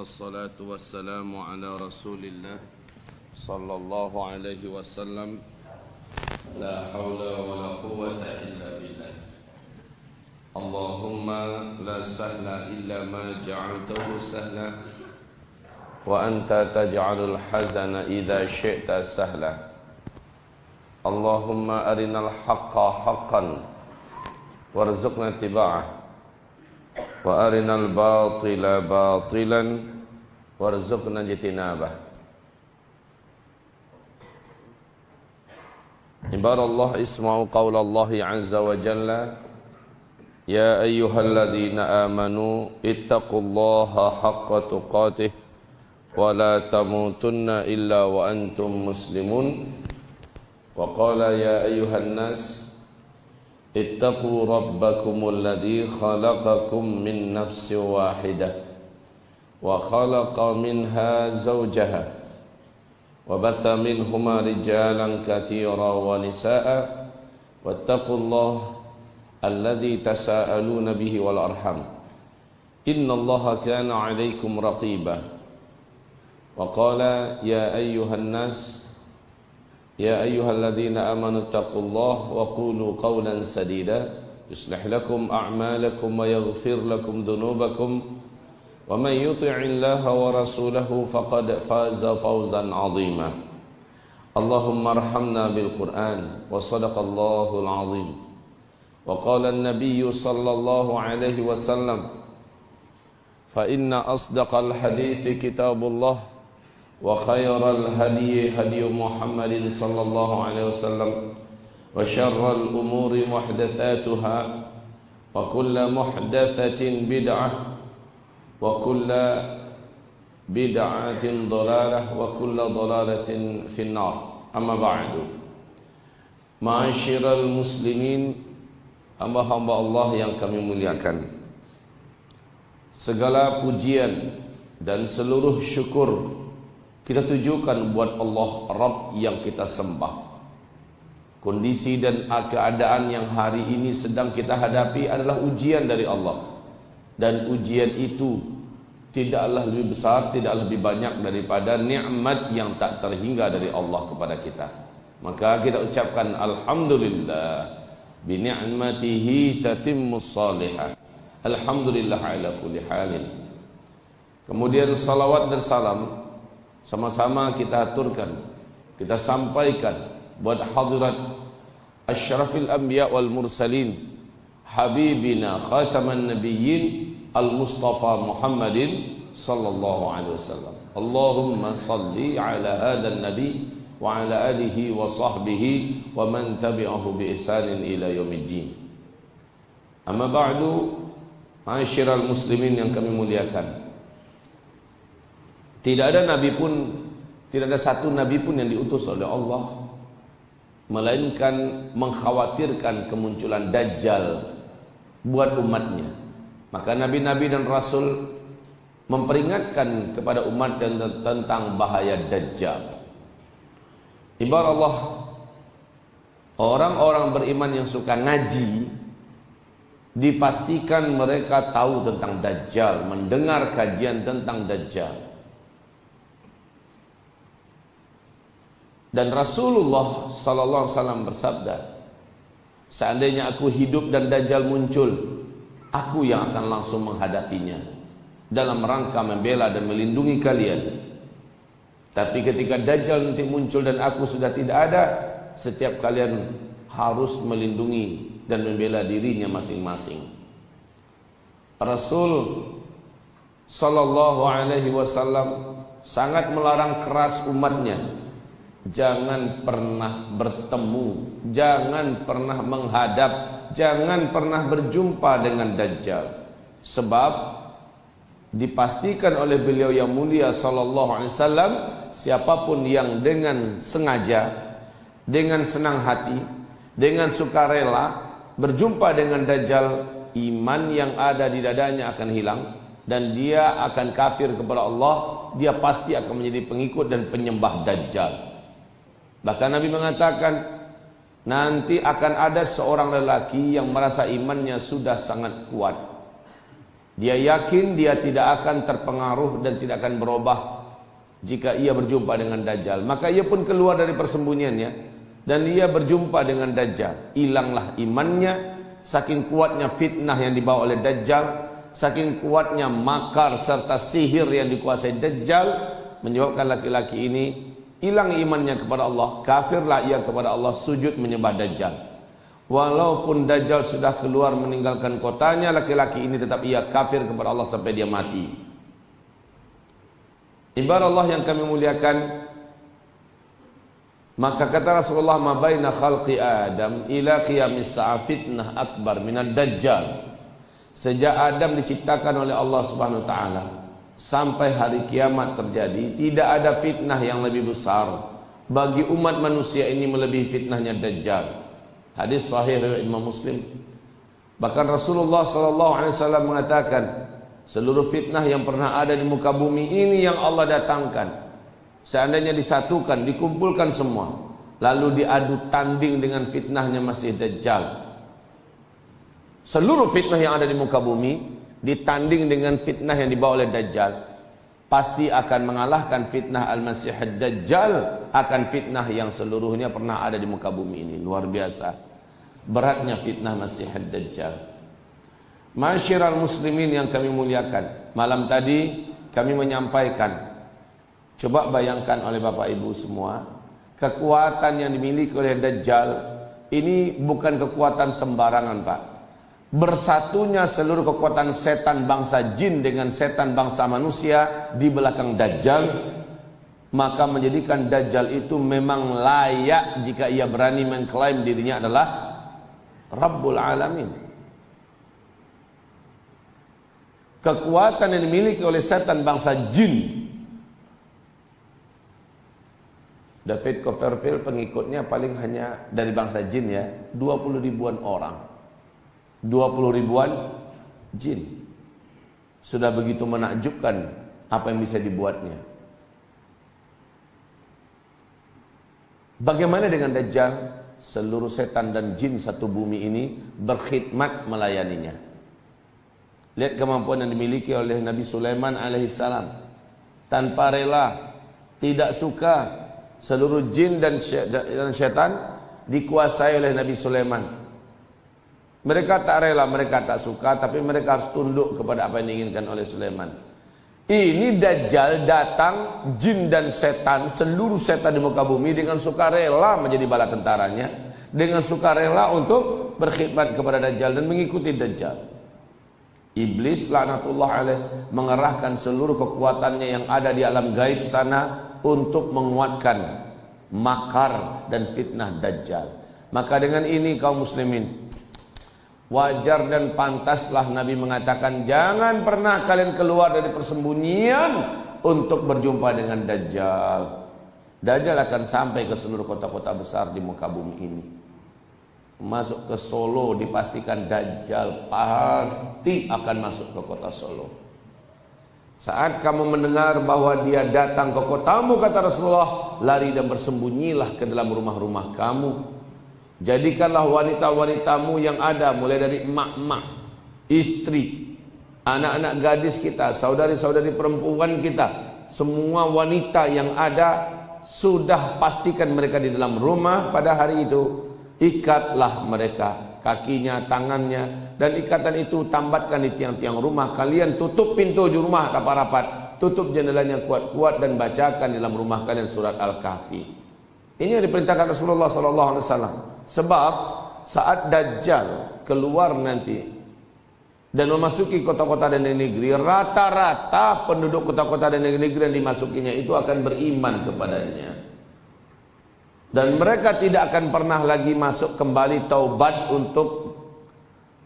والصلاة والسلام على رسول الله صلى الله عليه وسلم. لا حول ولا قوة إلا بالله. اللهم لا سهل إلا ما جعلته سهلا وأنت تجعل الحزن إذا شئت سهلا. اللهم أرنا الحق حقا وارزقنا اتباعه وأرنا الباطل باطلا وارزقنا اجتنابه. عباد الله اسمعوا قول الله عز وجل يا أيها الذين آمنوا اتقوا الله حق تقاته ولا تموتن إلا وأنتم مسلمون. وقال يا أيها الناس اتقوا ربكم الذي خلقكم من نفس واحدة وخلق منها زوجها وبث منهما رجالا كثيرا ونساء واتقوا الله الذي تساءلون به والأرحام إن الله كان عليكم رقيبا. وقال يا أيها الناس يا أيها الذين آمنوا اتقوا الله وقولوا قولا سديدا يصلح لكم أعمالكم ويغفر لكم ذنوبكم ومن يطع الله ورسوله فقد فاز فوزا عظيما. اللهم ارحمنا بالقرآن وصدق الله العظيم. وقال النبي صلى الله عليه وسلم فإن أصدق الحديث كتاب الله وخير الهدي هدي محمد صلى الله عليه وسلم وشر الأمور محدثاتها وكل محدثة بدعة وكل بدعة ضلالة وكل ضلالة في النار. أما بعد Ma'asyiral muslimin, hamba-hamba Allah yang kami muliakan, segala pujian dan seluruh syukur kita tujukan buat Allah Rabb yang kita sembah. Kondisi dan keadaan yang hari ini sedang kita hadapi adalah ujian dari Allah, dan ujian itu tidaklah lebih besar, tidaklah lebih banyak daripada nikmat yang tak terhingga dari Allah kepada kita. Maka kita ucapkan alhamdulillah, bi ni'matihi tatimmus shalihat. Alhamdulillah ala kulli halin. Kemudian salawat dan salam sama-sama kita aturkan, kita sampaikan buat hadirat asyrafil anbiya wal mursalin habibina khataman nabiyyin al-mustafa Muhammadin sallallahu alaihi wasallam. Allahumma salli ala hadzal nabi wa ala alihi wa sahbihi wa man tabi'ahu bi ihsanin ila yaumiddin. Amma ba'du, ma'asyiral muslimin yang kami muliakan, tidak ada nabi pun, tidak ada satu nabi pun yang diutus oleh Allah melainkan mengkhawatirkan kemunculan Dajjal buat umatnya. Maka nabi-nabi dan rasul memperingatkan kepada umat tentang bahaya Dajjal. Ibarat Allah, orang-orang beriman yang suka ngaji dipastikan mereka tahu tentang Dajjal, mendengar kajian tentang Dajjal. Dan Rasulullah sallallahu alaihi wasallam bersabda, seandainya aku hidup dan Dajjal muncul, aku yang akan langsung menghadapinya dalam rangka membela dan melindungi kalian. Tapi ketika Dajjal nanti muncul dan aku sudah tidak ada, setiap kalian harus melindungi dan membela dirinya masing-masing. Rasul sallallahu alaihi wasallam sangat melarang keras umatnya, jangan pernah bertemu, jangan pernah menghadap, jangan pernah berjumpa dengan Dajjal. Sebab dipastikan oleh beliau yang mulia sallallahu alaihi wasallam, siapapun yang dengan sengaja, dengan senang hati, dengan sukarela berjumpa dengan Dajjal, iman yang ada di dadanya akan hilang dan dia akan kafir kepada Allah. Dia pasti akan menjadi pengikut dan penyembah Dajjal. Bahkan Nabi mengatakan nanti akan ada seorang lelaki yang merasa imannya sudah sangat kuat, Dia yakin dia tidak akan terpengaruh dan tidak akan berubah jika ia berjumpa dengan Dajjal. Maka ia pun keluar dari persembunyiannya dan ia berjumpa dengan Dajjal. Hilanglah imannya, saking kuatnya fitnah yang dibawa oleh Dajjal, saking kuatnya makar serta sihir yang dikuasai Dajjal, menyebabkan laki-laki ini hilang imannya kepada Allah, kafirlah ia kepada Allah, sujud menyembah Dajjal. Walaupun Dajjal sudah keluar meninggalkan kotanya, laki-laki ini tetap ia kafir kepada Allah sampai dia mati. Ibarat Allah yang kami muliakan, maka kata Rasulullah, ma baina khalqi Adam ila qiyamis sa'a fitnah akbar minad Dajjal. Sejak Adam diciptakan oleh Allah Subhanahu wa taala sampai hari kiamat terjadi, tidak ada fitnah yang lebih besar bagi umat manusia ini melebihi fitnahnya Dajjal. Hadis sahih riwayat Imam Muslim. Bahkan Rasulullah SAW mengatakan, seluruh fitnah yang pernah ada di muka bumi ini yang Allah datangkan, seandainya disatukan, dikumpulkan semua, lalu diadu tanding dengan fitnahnya Masih Dajjal, seluruh fitnah yang ada di muka bumi ditanding dengan fitnah yang dibawa oleh Dajjal, pasti akan mengalahkan fitnah Al-Masih Ad-Dajjal akan fitnah yang seluruhnya pernah ada di muka bumi ini. Luar biasa beratnya fitnah Masih Ad-Dajjal. Masyiral muslimin yang kami muliakan, malam tadi kami menyampaikan, coba bayangkan oleh Bapak Ibu semua, kekuatan yang dimiliki oleh Dajjal ini bukan kekuatan sembarangan, Pak. Bersatunya seluruh kekuatan setan bangsa jin dengan setan bangsa manusia di belakang Dajjal, maka menjadikan Dajjal itu memang layak jika ia berani mengklaim dirinya adalah Rabbul Alamin. Kekuatan yang dimiliki oleh setan bangsa jin, David Copperfield pengikutnya paling hanya dari bangsa jin ya 20 ribuan orang, 20 ribuan jin. Sudah begitu menakjubkan apa yang bisa dibuatnya. Bagaimana dengan Dajjal? Seluruh setan dan jin satu bumi ini berkhidmat melayaninya. Lihat kemampuan yang dimiliki oleh Nabi Sulaiman alaihissalam. Tanpa rela, tidak suka, seluruh jin dan syaitan dikuasai oleh Nabi Sulaiman. Mereka tak rela, mereka tak suka, tapi mereka harus tunduk kepada apa yang diinginkan oleh Sulaiman. Ini Dajjal datang, jin dan setan, seluruh setan di muka bumi dengan sukarela menjadi bala tentaranya, dengan sukarela untuk berkhidmat kepada Dajjal dan mengikuti Dajjal. Iblis laknatullah alaih mengerahkan seluruh kekuatannya yang ada di alam gaib sana untuk menguatkan makar dan fitnah Dajjal. Maka dengan ini kaum muslimin, wajar dan pantaslah Nabi mengatakan, jangan pernah kalian keluar dari persembunyian untuk berjumpa dengan Dajjal. Dajjal akan sampai ke seluruh kota-kota besar di muka bumi ini. Masuk ke Solo, dipastikan Dajjal pasti akan masuk ke kota Solo. Saat kamu mendengar bahwa dia datang ke kotamu, kata Rasulullah, lari dan bersembunyilah ke dalam rumah-rumah kamu. Jadikanlah wanita-wanitamu yang ada, mulai dari emak-emak, istri, anak-anak gadis kita, saudari-saudari perempuan kita, semua wanita yang ada, sudah pastikan mereka di dalam rumah pada hari itu. Ikatlah mereka, kakinya, tangannya, dan ikatan itu tambatkan di tiang-tiang rumah kalian. Tutup pintu rumah rapat-rapat, tutup jendelanya kuat-kuat, dan bacakan di dalam rumah kalian surat Al-Kahfi. Ini yang diperintahkan Rasulullah SAW. Sebab saat Dajjal keluar nanti dan memasuki kota-kota dan negeri, rata-rata penduduk kota-kota dan negeri yang dimasukinya itu akan beriman kepadanya. Dan mereka tidak akan pernah lagi masuk kembali taubat untuk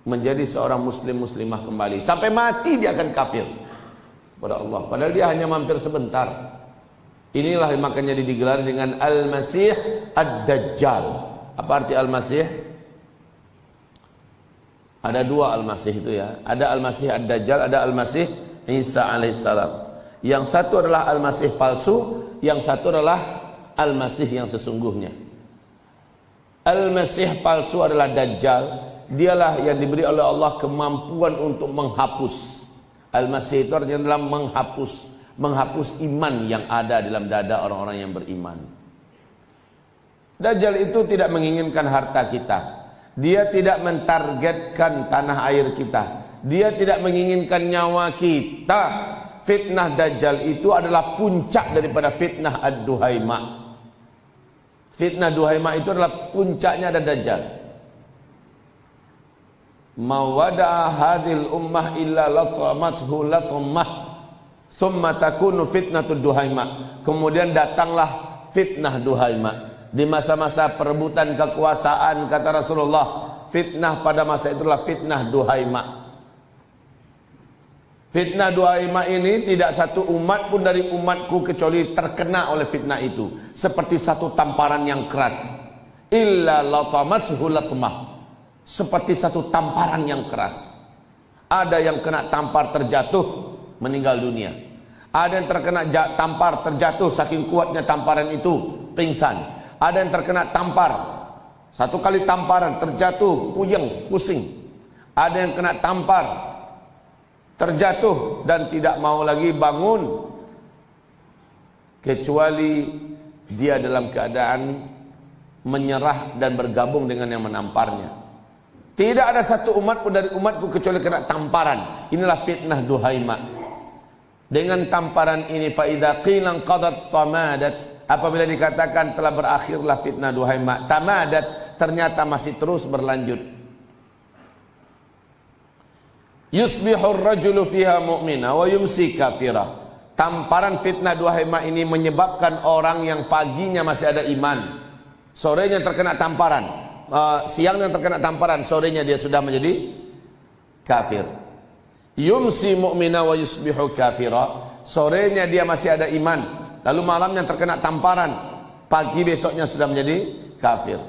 menjadi seorang muslim-muslimah kembali. Sampai mati dia akan kafir kepada Allah. Padahal dia hanya mampir sebentar. Inilah makanya digelar dengan Al-Masih Ad-Dajjal. Apa arti Al-Masih? Ada dua Al-Masih itu ya. Ada Al-Masih Ad-Dajjal, ada Al-Masih Isa alaihissalam. Yang satu adalah Al-Masih palsu, yang satu adalah Al-Masih yang sesungguhnya. Al-Masih palsu adalah Dajjal. Dialah yang diberi oleh Allah kemampuan untuk menghapus Al-Masih itu artinya adalah menghapus iman yang ada dalam dada orang-orang yang beriman. Dajjal itu tidak menginginkan harta kita. Dia tidak mentargetkan tanah air kita. Dia tidak menginginkan nyawa kita. Fitnah Dajjal itu adalah puncak daripada fitnah Ad-Duhaima. Fitnah Duhaima itu adalah puncaknya ada Dajjal. Mawada hadil ummah illa latamathu latamah thumma takunu fitnatud Duhaima. Kemudian datanglah fitnah Duhaima. Di masa-masa perebutan kekuasaan, kata Rasulullah, fitnah pada masa itulah fitnah Duhaima. Fitnah Duhaima ini tidak satu umat pun dari umatku kecuali terkena oleh fitnah itu, seperti satu tamparan yang keras. Illa latamathu latmah, seperti satu tamparan yang keras. Ada yang kena tampar terjatuh meninggal dunia. Ada yang terkena tampar terjatuh saking kuatnya tamparan itu pingsan. Ada yang terkena tampar, satu kali tamparan terjatuh puyeng pusing. Ada yang kena tampar terjatuh dan tidak mau lagi bangun kecuali dia dalam keadaan menyerah dan bergabung dengan yang menamparnya. Tidak ada satu umat pun dari umatku kecuali kena tamparan. Inilah fitnah Duhaima. Dengan tamparan ini faida qilan qadat tamadat, apabila dikatakan telah berakhirlah fitnah Duhaima, tamadat, ternyata masih terus berlanjut. Yusbihur rajulu fiha mu'mina wa yumsi kafira. Tamparan fitnah Duhaima ini menyebabkan orang yang paginya masih ada iman, sorenya terkena tamparan, siangnya terkena tamparan, sorenya dia sudah menjadi kafir. Yumsi mu'mina wa yusbihu kafira. Sorenya dia masih ada iman, lalu malamnya terkena tamparan, pagi besoknya sudah menjadi kafir.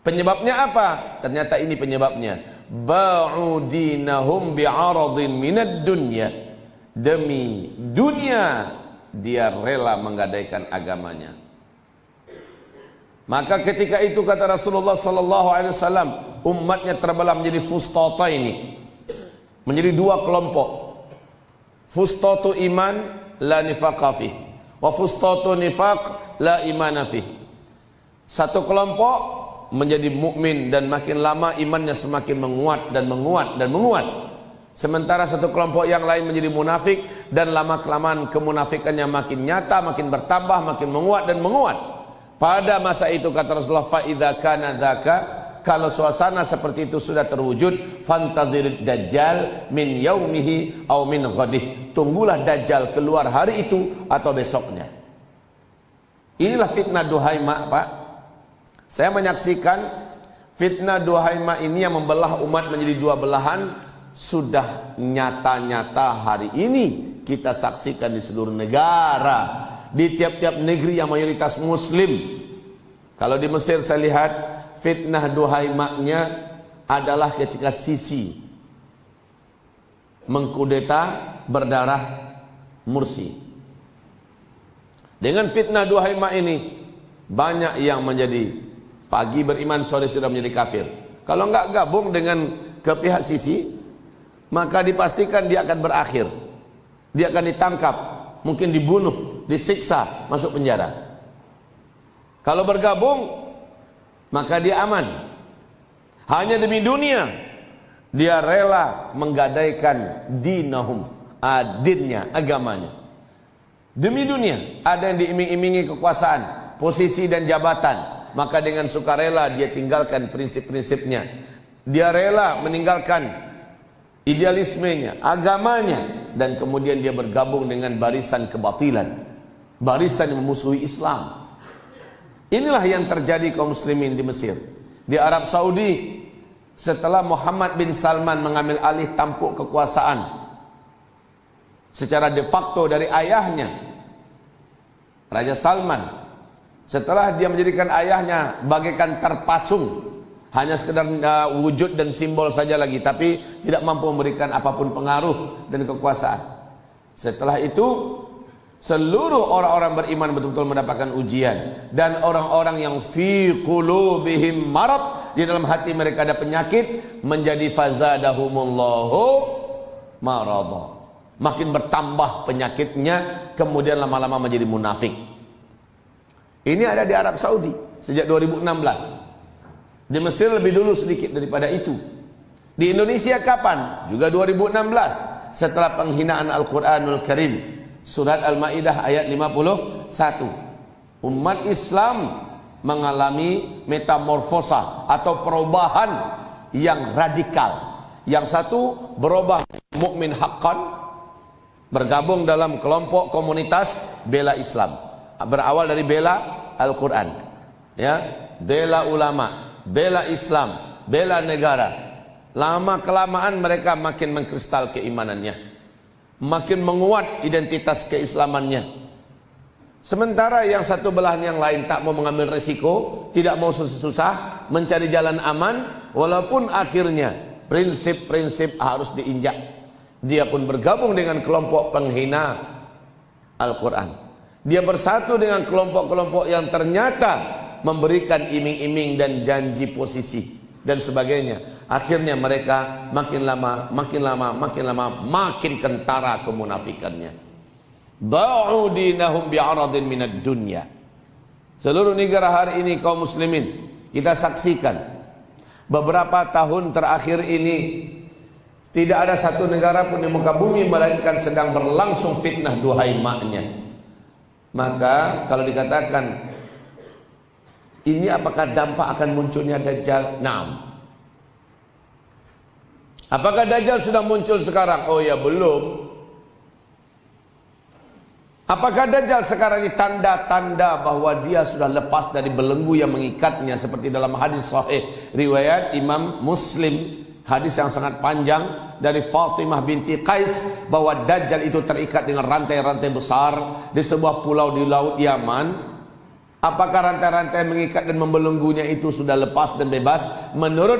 Penyebabnya apa? Ternyata ini penyebabnya. Ba'u dinahum bi'aradin minad dunya. Demi dunia dia rela menggadaikan agamanya. Maka ketika itu kata Rasulullah sallallahu alaihi wasallam, umatnya terbelah menjadi fustata ini. Menjadi dua kelompok. Fustatu iman la nifaqa fih, wa fustatu nifaq la imana fih. Satu kelompok menjadi mukmin dan makin lama imannya semakin menguat dan menguat dan menguat. Sementara satu kelompok yang lain menjadi munafik dan lama-kelamaan kemunafikannya makin nyata, makin bertambah, makin menguat dan menguat. Pada masa itu kata Rasulullah, fa idza kana dzaka, kalau suasana seperti itu sudah terwujud, fantadhir dajjal min yaumihi au min ghadih. Tunggulah dajjal keluar hari itu atau besoknya. Inilah fitnah Duhaima, Pak. Saya menyaksikan fitnah Duhaima ini yang membelah umat menjadi dua belahan sudah nyata-nyata hari ini kita saksikan di seluruh negara, di tiap-tiap negeri yang mayoritas muslim. Kalau di Mesir saya lihat fitnah Duhaimanya adalah ketika Sisi mengkudeta berdarah Mursi. Dengan fitnah Duhaima ini banyak yang menjadi pagi beriman, sore sudah menjadi kafir. Kalau enggak gabung dengan ke pihak Sisi, maka dipastikan dia akan berakhir. Dia akan ditangkap, mungkin dibunuh, disiksa, masuk penjara. Kalau bergabung, maka dia aman. Hanya demi dunia dia rela menggadaikan dinahum, dinnya, agamanya. Demi dunia, ada yang diiming-imingi kekuasaan, posisi dan jabatan, maka dengan sukarela dia tinggalkan prinsip-prinsipnya. Dia rela meninggalkan idealismenya, agamanya, dan kemudian dia bergabung dengan barisan kebatilan, barisan yang memusuhi Islam. Inilah yang terjadi kaum muslimin di Mesir. Di Arab Saudi, setelah Muhammad bin Salman mengambil alih tampuk kekuasaan secara de facto dari ayahnya, Raja Salman, setelah dia menjadikan ayahnya bagaikan terpasung, hanya sekedar wujud dan simbol saja lagi, tapi tidak mampu memberikan apapun pengaruh dan kekuasaan. Setelah itu seluruh orang-orang beriman betul-betul mendapatkan ujian, dan orang-orang yang fi qulubihim marad, di dalam hati mereka ada penyakit, menjadi fazadahumullahu marada. makin bertambah penyakitnya, kemudian lama-lama menjadi munafik. Ini ada di Arab Saudi sejak 2016. Di Mesir lebih dulu sedikit daripada itu. Di Indonesia kapan? Juga 2016, setelah penghinaan Al-Quranul Karim. Surat Al-Ma'idah ayat 51. Umat Islam mengalami metamorfosa atau perubahan yang radikal. Yang satu berubah mukmin haqqan, bergabung dalam kelompok komunitas bela Islam. Berawal dari bela Al-Quran, ya, bela ulama, bela Islam, bela negara. Lama kelamaan mereka makin mengkristal keimanannya, makin menguat identitas keislamannya. Sementara yang satu belahan yang lain tak mau mengambil resiko, tidak mau susah-susah, mencari jalan aman, walaupun akhirnya prinsip-prinsip harus diinjak. Dia pun bergabung dengan kelompok penghina Al-Quran. Dia bersatu dengan kelompok-kelompok yang ternyata memberikan iming-iming dan janji posisi dan sebagainya. Akhirnya mereka makin lama makin kentara kemunafikannya. Da'u dinahum bi'aradin minad dunya. Seluruh negara hari ini kaum muslimin, kita saksikan beberapa tahun terakhir ini tidak ada satu negara pun di muka bumi melainkan sedang berlangsung fitnah duhai maknya. Maka kalau dikatakan ini apakah dampak akan munculnya Dajjal? Naam. Apakah Dajjal sudah muncul sekarang? Oh ya, belum. Apakah Dajjal sekarang ini tanda-tanda bahwa dia sudah lepas dari belenggu yang mengikatnya, seperti dalam hadis sahih riwayat Imam Muslim, hadis yang sangat panjang dari Fatimah binti Qais, bahwa Dajjal itu terikat dengan rantai-rantai besar di sebuah pulau di laut Yaman. Apakah rantai-rantai mengikat dan membelenggunya itu sudah lepas dan bebas? Menurut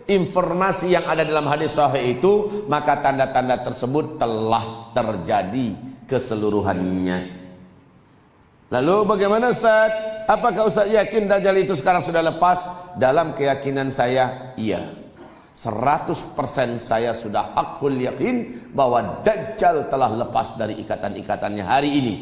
informasi yang ada dalam hadis sahih itu, maka tanda-tanda tersebut telah terjadi keseluruhannya. Lalu bagaimana Ustaz? Apakah Ustaz yakin Dajjal itu sekarang sudah lepas? Dalam keyakinan saya, iya. 100% saya sudah hakul yakin bahwa Dajjal telah lepas dari ikatan-ikatannya hari ini.